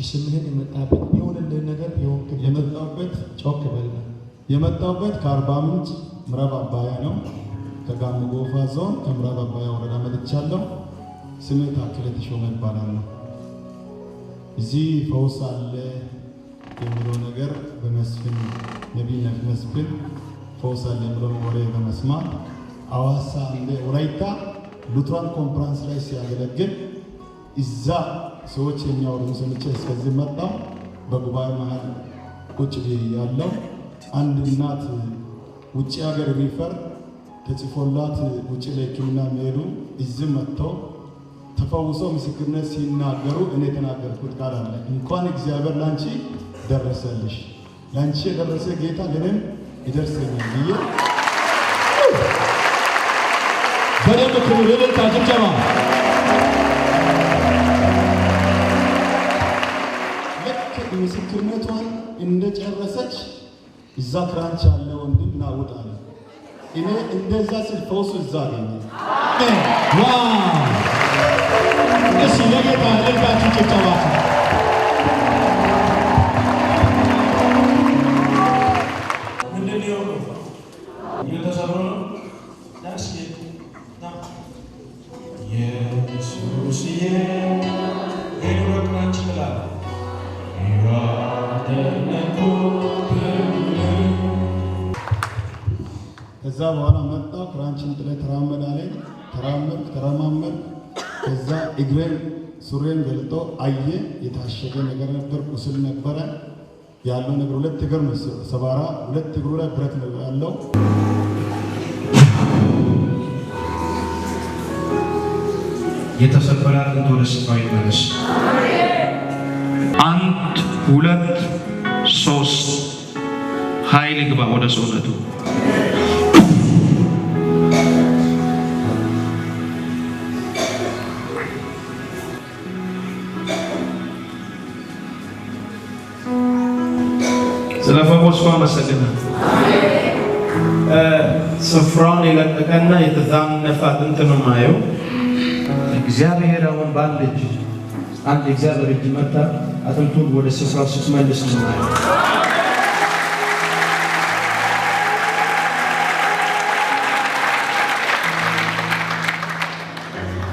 ስምህን የመጣበት የሆነልህ ነገር የመጣበት ጮክ በል የመጣበት ከአርባ ምንጭ ምዕራብ አባያ ነው። ከጋሞ ጎፋ ዞን ከምዕራብ አባያ ወረዳ መጥቻለሁ። ስሜ ታከለ ተሾመ ይባላል። እዚህ ፈውስ አለ የሚለው ነገር በመስፍን ነቢይ መስፍን ፈውስ አለ የሚለው ወሬ በመስማት አዋሳ እንደ ወላይታ ሉትራን ኮንፈረንስ ላይ ሲያገለግል እዛ ሰዎች የሚያወሩ ሰምቼ እስከዚህ መጣሁ። በጉባኤ መሃል ቁጭ ያለው አንድ እናት ውጭ ሀገር ሪፈር ተጽፎላት ውጭ ለሕክምና የሚሄዱ እዚህ መጥተው ተፈውሰው ምስክርነት ሲናገሩ እኔ የተናገርኩት ቃል አለ። እንኳን እግዚአብሔር ላንቺ ደረሰልሽ፣ ላንቺ የደረሰ ጌታ ለኔም ይደርሰኛል ብዬ በደንብ ክብር ለልታ ጭብጨባ ልክ ምስክርነቷን እንደጨረሰች እዛ ክራንች ያለ ወንድም ናውጣለ እኔ እንደዛ ስል ፈውሱ እዛ አገኘ። እሺ ለጌታ ለልታችሁ ጭብጨባ ከዛ በኋላ መጣሁ። ክራንችን ጥለ ተራመዳለኝ ተራማመድ። ከዛ እግሬን ሱሬን ገልጦ አየ። የታሸገ ነገር ነበር፣ ቁስል ነበረ ያለው ነገር። ሁለት እግር ነው ሰባራ፣ ሁለት እግሩ ላይ ብረት ነው ያለው። የተሰበረ አጥንት ወደ ስፍራው ይመለስ። 1 2 3 ኃይል ግባ ወደ ሰውነቱ። ስለፈወስኩ አመሰግናለሁ። ስፍራውን የለቀቀና የተዛነፈ አጥንት ነው የማየው። እግዚአብሔር አሁን በአንድ እጅ አንድ እግዚአብሔር እጅ መጣ አጥንቱን ወደ ስፍራው ስትመልስ ነው የማየው።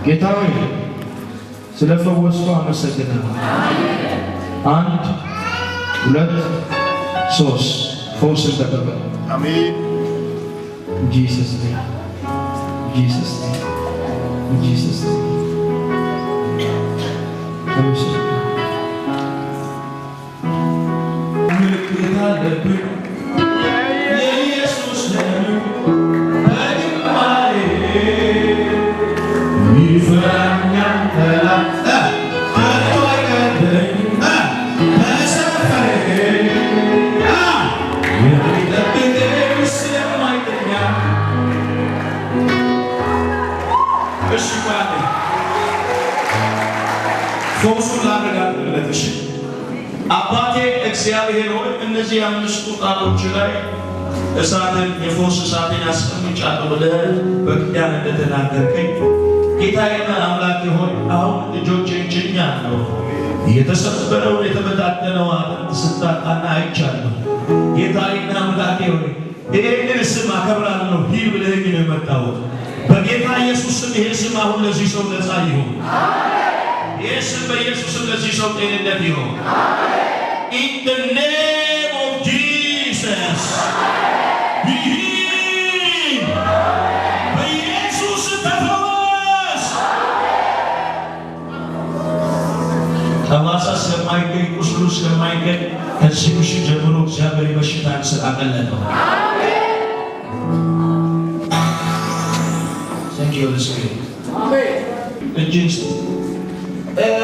ጌታ ሆይ ስለፈወስኩ አመሰግናለሁ። 1 2 3 ፈውስን ተቀበል። አሜን። Jesus name. Jesus name. Jesus name. አባቴ እግዚአብሔር ሆይ እነዚህ 5 ጣቶች ላይ እሳትን የፈውስ እሳትን ያስቀምጫለሁ ብለህ በኪዳን እንደተናገርከኝ ጌታዬና አምላኬ ሆይ አሁን ልጆቼን ጭኛለሁ። የተሰበረውን የተበታተነው አጥንት ስታጣና አይቻለሁ። ጌታዬና አምላኬ ሆይ ይህንን ስም አከብራለሁ ሂድ ብለኸኝ ነው የመጣሁት። በጌታ ኢየሱስ ስም ይሄ ስም አሁን ለዚህ ሰው ነፃ ይሁን። ይሄ ስም በኢየሱስ ስም ለዚህ ሰው ጤንነት ይሁን። In the name of Jesus. በኢየሱስ ተፈወስ። ጠባሳ ስለማይገኝ ቁስሉ ስለማይገኝ ከዚህ ምሽት ጀምሮ እግዚአብሔር በሽታን ስላቀለጠው Thank you, Holy Spirit. እጅን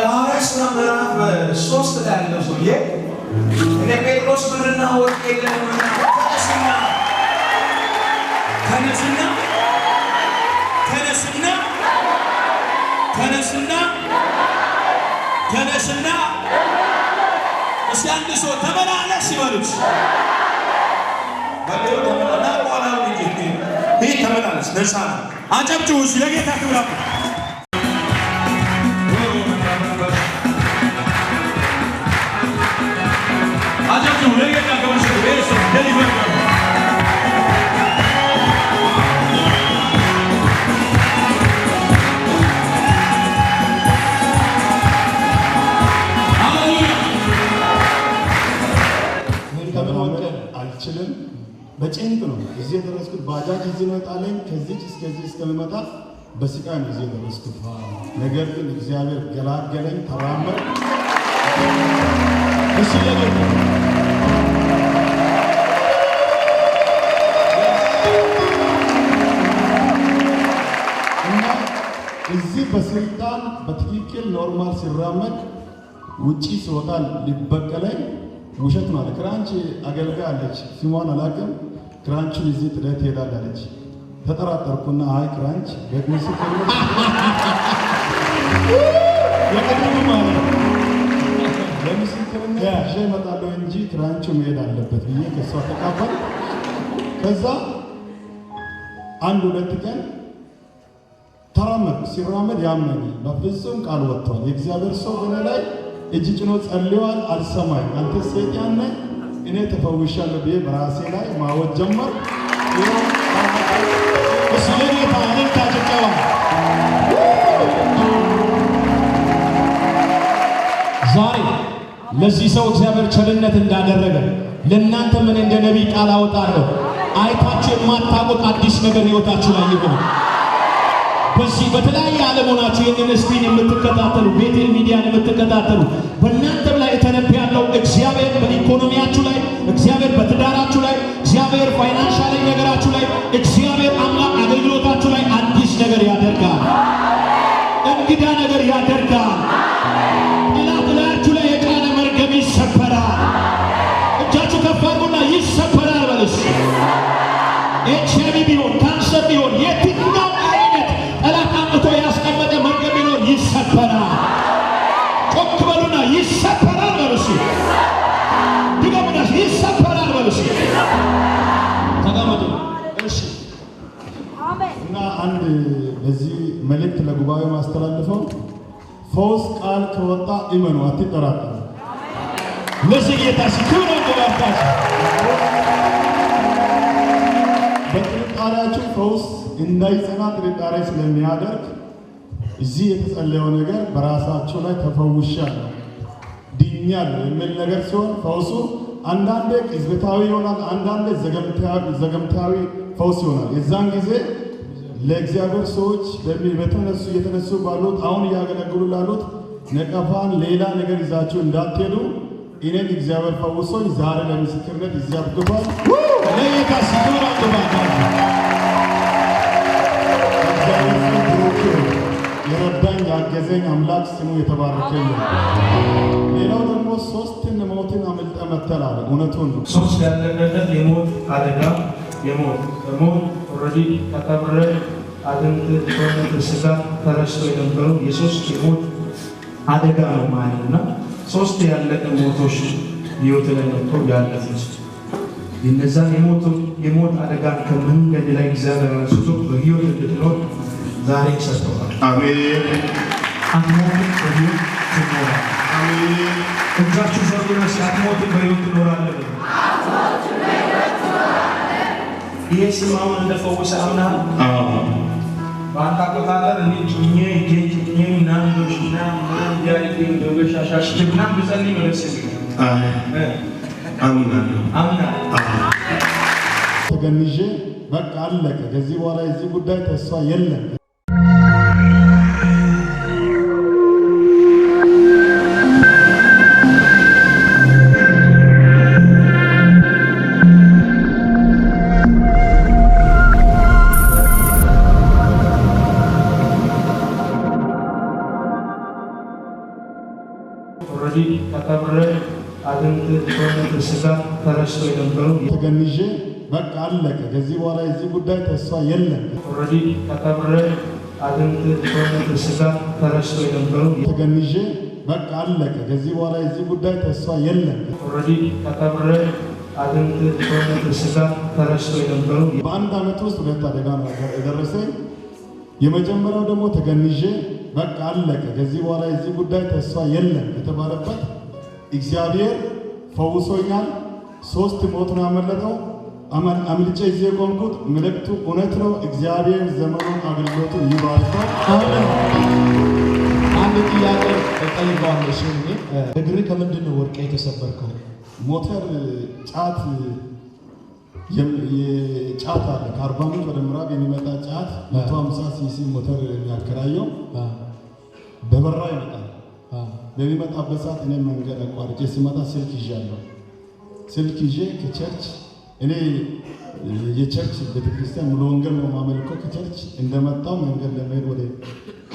ሐዋርያት ሥራ ምዕራፍ 3 ላይ ያለው ሰውዬ እኔ ጴጥሮስ ብርና ወርቅ የለኝምና ተነስና እስኪ አንድ ሰው ተመላለስ ይበሉት። በሌው ተመላለስ ቆላው ይሄ ተመላለስ ነፃ አጨብጭቡ ለጌታ ክብር። በጭንቅ ነው እዚህ የደረስኩት። ባጃጅ እዚህ ነው ጣለኝ። ከዚህ እስከዚህ እስከሚመጣ በስቃይ ነው እዚህ የደረስኩት። ነገር ግን እግዚአብሔር ገላገለኝ፣ ተራመድ። እሺ ለጌታ እና እዚህ በስልጣን በትክክል ኖርማል ሲራመድ ውጪ ሲወጣ ሊበቀለኝ ውሸት ነው አለ። ክራንች አገልጋይ አለች፣ ስሟን አላውቅም። ክራንቹን እዚህ ጥለህ ትሄዳለህ አለች። ተጠራጠርኩና አይ ክራንች በምስክርነት የቀደሙ ማለት በምስክርነት ይዤ እመጣለሁ እንጂ ክራንቹ መሄድ አለበት ብዬ ከሷ ተቃበል። ከዛ አንድ ሁለት ቀን ተራመድ። ሲራመድ ያመኝ በፍጹም ቃል ወጥቷል። የእግዚአብሔር ሰው በእኔ ላይ እጅ ጭኖ ጸልዋል። አልሰማኝ አንተ ሰይጣን ነህ፣ እኔ ተፈውሻለሁ ብዬ በራሴ ላይ ማወጅ ጀመር። እሺ ለጌታ እልልታ ጭብጨባ። ዛሬ ለዚህ ሰው እግዚአብሔር ቸርነት እንዳደረገ ለእናንተ ምን እንደ ነቢይ ቃል አወጣለሁ። አይታችሁ የማታውቁት አዲስ ነገር ሕይወታችሁ ላይ ይሁን። በዚህ በተለያየ ዓለም ሆናችሁ ይህንን ስክሪን የምትከታተሉ ቤቴል ሚዲያን የምትከታተሉ በእናንተም ላይ የተነብያለው እግዚአብሔር በኢኮኖሚያችሁ ላይ፣ እግዚአብሔር በትዳራችሁ ላይ፣ እግዚአብሔር ፋይናንሻል ነገራችሁ ላይ፣ እግዚአብሔር አምላክ አገልግሎታችሁ ላይ አዲስ ነገር ያደርጋል። እንግዳ ነገር ያደርጋል። ጥላችሁ ላይ የጫነ መርገም ይሰበራል። እጃችሁ ከፍ አድርጉና ይሰበራል በልስ። ኤችአይቪ ቢሆን ካንሰር ቢሆን የትኛው አይነት ጠላት አምጥቶ ያስቀመጠ መርገም ቢኖር ይሰበራል። ጮክ በሉና ይሰበራል በልስ። ድገሙና ይሰበራል በልስ። ተቀመጡ። እሺ እና አንድ በዚህ መልእክት ለጉባኤው ማስተላልፈው ፈውስ ቃል ከወጣ እመኑ፣ አትጠራጠሩ። ለዚህ ጌታ ሲክብር ወጣች። በጥርጣሬያችሁ ፈውስ እንዳይጸና ጥርጣሬ ስለሚያደርግ እዚህ የተጸለየው ነገር በራሳቸው ላይ ተፈውሻለሁ፣ ድኛለሁ የሚል ነገር ሲሆን ፈውሱ አንዳንዴ ቅጽበታዊ ይሆናል፣ አንዳንዴ ዘገምታዊ ፈውስ ይሆናል። የዛን ጊዜ ለእግዚአብሔር ሰዎች እየተነሱ ባሉት አሁን እያገለግሉ ላሉት ነቀፋን ሌላ ነገር ይዛችሁ እንዳትሄዱ እኔን እግዚአብሔር ፈውሶኝ ዛሬ ለምስክርነት እዚህ አብቅቷል። ለጌታ ሲክብር ወጣች። የረዳኝ ያገዘኝ አምላክ ስሙ የተባረከ ይሁን። ሌላው ደግሞ ሶስትን ሞትን አምልጠ መተል አለ። እውነቱን ነው። ሶስት ያለቀለት የሞት አደጋ ሞት ኦልሬዲ ተቀብረ አጥንት ሰውነት ስጋ ተረስቶ የነበሩ የሶስት የሞት አደጋ ነው ማለት ነው። ሶስት ያለቀ ሞቶች ህይወት ላይ መጥቶ ያለፉት የነዛ የሞት አደጋ ከመንገድ ላይ እግዚአብሔር አንስቶ በህይወት እንድትኖር ዛሬ ሰጥቷል። አሜን አትሞት በህይወት ትኖራለህ። አሜን። እጃችሁ ዘርጉና ሲያትሞት በህይወት ትኖራለህ። ይሄ ስማውን እንደፈወሰ አምናል። በአንተ አቆጣጠር እንዲህ ጭኜ ናንዶሽና ያሪክ እንደበሻሻሽ ጀግና ብጸልይ ነው ደስ የሚለው። አምና ተገንዤ በቃ አለቀ። ከዚህ በኋላ የዚህ ጉዳይ ተስፋ የለም። ኦልሬዲ ተቀብረ አጥንት ሰውነት ስጋ ተረስቶ የነበሩ ተገንዤ በቃ አለቀ። ከዚህ በኋላ የዚህ ጉዳይ ተስፋ የለም። ኦልሬዲ ተቀብረ አጥንት ሰውነት ስጋ ተረስቶ የነበሩ ተገንዤ በቃ አለቀ። ከዚህ በኋላ የዚህ ጉዳይ ተስፋ የለም። ኦልሬዲ ተቀብረ አጥንት ሰውነት ስጋ ተረስቶ የነበሩ በአንድ ዓመት ውስጥ ሁለት አደጋ ነው የደረሰኝ። የመጀመሪያው ደግሞ ተገንዤ በቃ አለቀ። ከዚህ በኋላ የዚህ ጉዳይ ተስፋ የለም የተባለበት እግዚአብሔር ፈውሶኛል። ሶስት ሞት ነው ያመለጠው። አምልጬ እዚህ የቆምኩት ምልክቱ እውነት ነው። እግዚአብሔር ዘመኑን አገልግሎቱን ይባርከው። አንድ ጥያቄ እጠይቀዋለሁ። ሲሆን እግር ከምንድን ነው ወድቀህ የተሰበርከው? ሞተር ጫት የጫት አለ ከአርባ ምንጭ ወደ ምዕራብ የሚመጣ ጫት 150 ሲሲ ሞተር የሚያከራየው በበራ ይመጣል። በሚመጣበት ሰዓት እኔ መንገድ አቋርጬ ሲመጣ ስልክ ይዣለሁ። ስልክ ይዤ ከቸርች እኔ የቸርች ቤተክርስቲያን ሙሉ ወንጌል ነው ማመልከው። ከቸርች እንደመጣው መንገድ ለመሄድ ወደ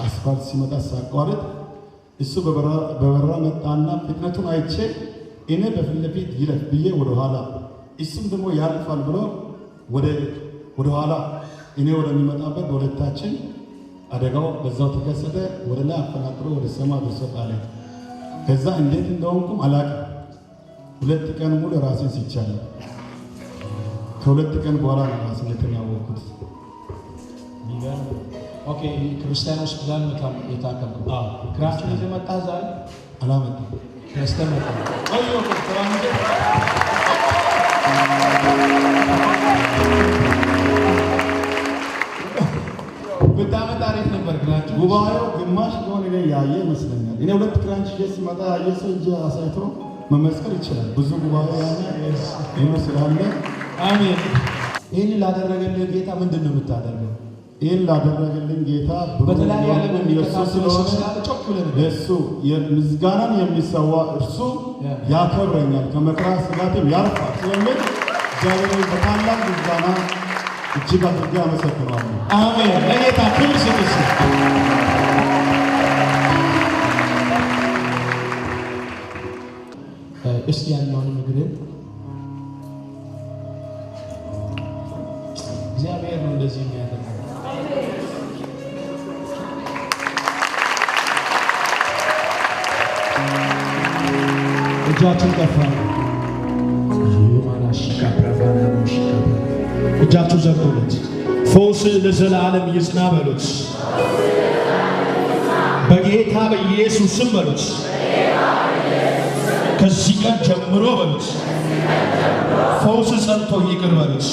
አስፋልት ሲመጣ ሳቋርጥ እሱ በበራ መጣና ፍጥነቱን አይቼ እኔ በፊት ለፊት ይለፍ ብዬ ወደ ኋላ እሱም ደግሞ ያልፋል ብሎ ወደ ኋላ እኔ ወደሚመጣበት ሁለታችን አደጋው በዛው ተከሰተ። ወደ ላይ አፈናጥሮ ወደ ሰማይ ወሰጣለ። ከዛ እንዴት እንደሆንኩም አላውቅም። 2 ቀን ሙሉ ራሴን ሲቻለሁ። ከ2 ቀን በኋላ ነው ራሴን የተናወቅኩት። ኦኬ ክርስቲያን ሆስፒታል መጣም የታከምኩ ክራንቹን ይዘህ መጣ ዛሬ አላመጣም። ክርስቲያን መጣ ቆዮ ከተራመደ በጣም ታሪክ ነበር። ክራንቹ ጉባኤው ግማሽ ቢሆን እኔ ያየ ይመስለኛል። እኔ 2 ክራንች ሲመጣ ያየ ሰው እጅ አሳይቶ መመስከር ይችላል። ብዙ ጉባኤ ያለ ይመስላል። አሜን። ይህን ላደረገልህ ጌታ ምንድን ነው የምታደርገው? ይህን ላደረገልኝ ጌታ በተለያየ ዓለም የሚከታተሉ ሰዎች ለእሱ ምስጋናን የሚሰዋ እርሱ ያከብረኛል፣ ከመከራ ስጋትም ያርፋል ስለሚል እግዚአብሔር በታላቅ ምስጋና እጅግ አድርጌ አመሰግናለሁ። አሜን። ለጌታ ክብር ስጥ። እስቲ ያለውን ምግብን እግዚአብሔር ነው እንደዚህ የሚያደርገው። እጃችን ከፍ እጃችሁ ዘርጉለት። ፈውስ ለዘላለም ይጽና በሉት። በጌታ በኢየሱስ ስም በሉት። ከዚህ ቀን ጀምሮ በሉት ፈውስ ጸንቶ ይቅር በሉት።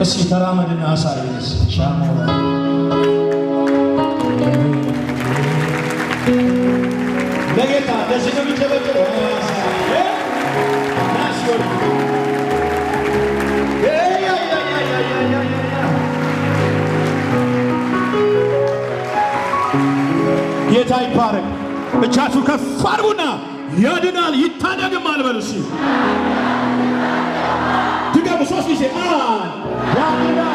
እስኪ ተራመድና አሳየን። ሻሞራ ለጌታ ለዚህ ነው የሚጨበጨበው። ጌታ ይባረክ። እጃችሁ ከፍ አድርጉና ያድናል ይታደግም አልበሉ። ድገሙ 3 ጊዜ ያድናል